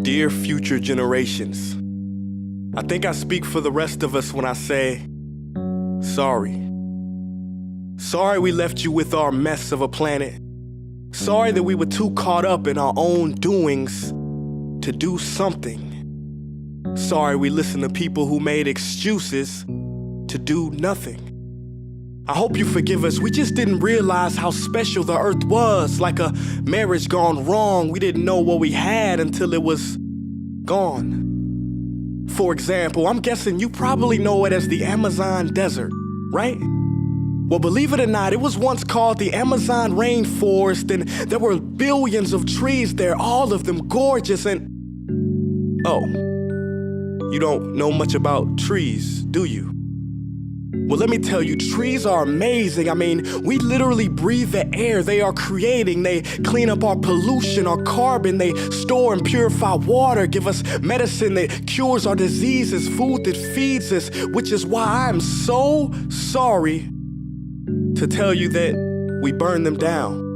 Dear future generations, I think I speak for the rest of us when I say, sorry. Sorry we left you with our mess of a planet. Sorry that we were too caught up in our own doings to do something. Sorry we listened to people who made excuses to do nothing. I hope you forgive us. We just didn't realize how special the earth was. Like a marriage gone wrong, we didn't know what we had until it was gone. For example, I'm guessing you probably know it as the Amazon desert, right? Well, believe it or not, it was once called the Amazon rainforest, and there were billions of trees there, all of them gorgeous, and... Oh, you don't know much about trees, do you? Well, let me tell you, trees are amazing. I mean, we literally breathe the air they are creating. They clean up our pollution, our carbon. They store and purify water, give us medicine that cures our diseases, food that feeds us, which is why I'm so sorry to tell you that we burn them down.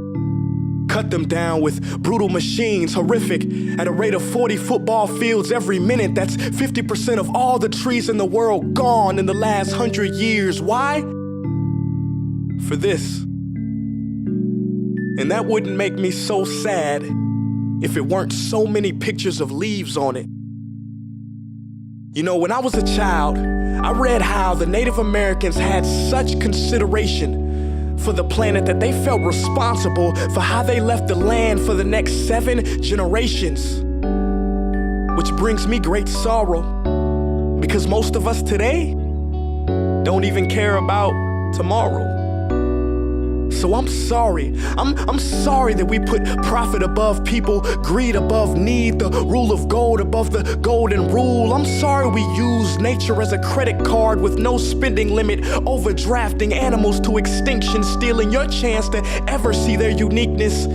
Cut them down with brutal machines, horrific, at a rate of 40 football fields every minute. That's 50% of all the trees in the world gone in the last 100 years. Why? For this. And that wouldn't make me so sad if it weren't so many pictures of leaves on it. You know, when I was a child, I read how the Native Americans had such consideration for the planet that they felt responsible for how they left the land for the next 7 generations. Which brings me great sorrow, because most of us today don't even care about tomorrow. So I'm sorry. I'm sorry that we put profit above people, greed above need, the rule of gold above the golden rule. I'm sorry we use nature as a credit card with no spending limit, overdrafting animals to extinction, stealing your chance to ever see their uniqueness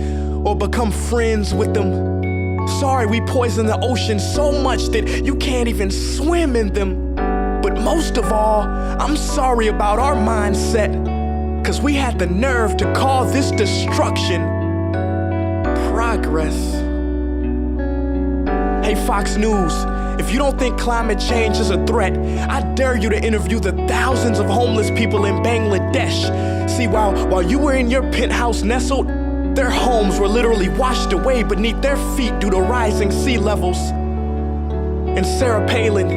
or become friends with them. Sorry we poison the ocean so much that you can't even swim in them. But most of all, I'm sorry about our mindset, 'cause we had the nerve to call this destruction progress. Hey Fox News, if you don't think climate change is a threat, I dare you to interview the thousands of homeless people in Bangladesh. See, while you were in your penthouse nestled, their homes were literally washed away beneath their feet due to rising sea levels. And Sarah Palin,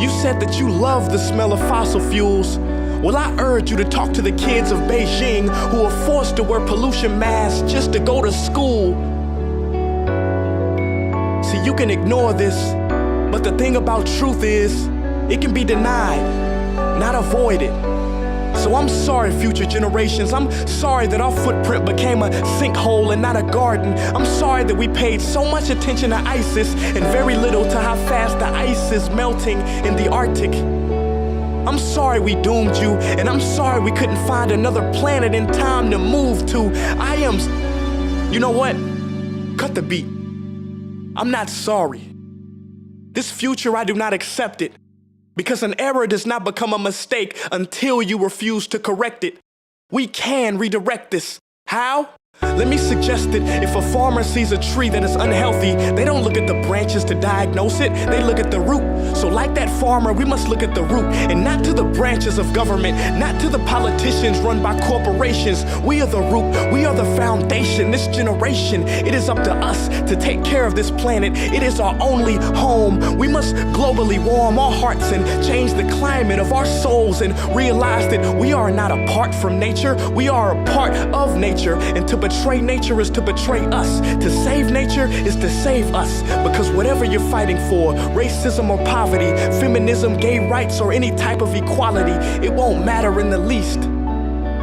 you said that you love the smell of fossil fuels. Well, I urge you to talk to the kids of Beijing who are forced to wear pollution masks just to go to school. See, you can ignore this, but the thing about truth is, it can be denied, not avoided. So I'm sorry, future generations. I'm sorry that our footprint became a sinkhole and not a garden. I'm sorry that we paid so much attention to ISIS and very little to how fast the ice is melting in the Arctic. I'm sorry we doomed you, and I'm sorry we couldn't find another planet in time to move to. You know what? Cut the beat. I'm not sorry. This future, I do not accept it, because an error does not become a mistake until you refuse to correct it. We can redirect this. How? Let me suggest that if a farmer sees a tree that is unhealthy, they don't look at the branches to diagnose it, they look at the root. So like that farmer, we must look at the root, and not to the branches of government, not to the politicians run by corporations. We are the root, we are the foundation. This generation, it is up to us to take care of this planet. It is our only home. We must globally warm our hearts and change the climate of our souls and realize that we are not apart from nature, we are a part of nature. And to betray nature is to betray us. To save nature is to save us. Because whatever you're fighting for, racism or poverty, feminism, gay rights, or any type of equality, it won't matter in the least.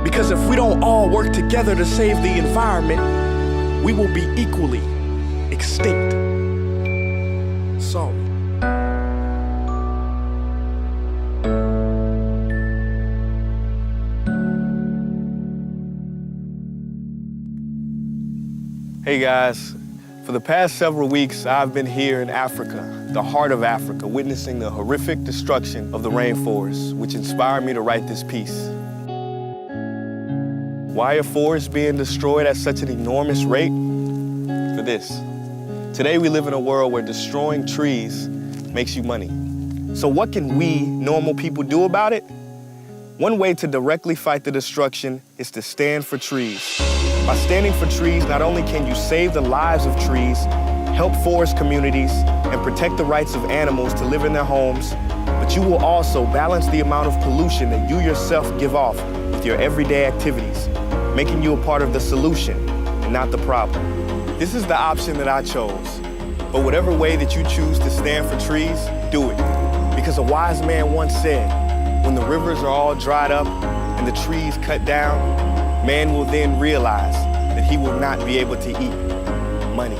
Because if we don't all work together to save the environment, we will be equally extinct. Sorry. Hey guys, for the past several weeks, I've been here in Africa, the heart of Africa, witnessing the horrific destruction of the rainforest, which inspired me to write this piece. Why are forests being destroyed at such an enormous rate? For this, Today we live in a world where destroying trees makes you money. So what can we, normal people, do about it? One way to directly fight the destruction is to stand for trees. By standing for trees, not only can you save the lives of trees, help forest communities, and protect the rights of animals to live in their homes, but you will also balance the amount of pollution that you yourself give off with your everyday activities, making you a part of the solution and not the problem. This is the option that I chose. But whatever way that you choose to stand for trees, do it. Because a wise man once said, when the rivers are all dried up and the trees cut down, man will then realize that he will not be able to eat money.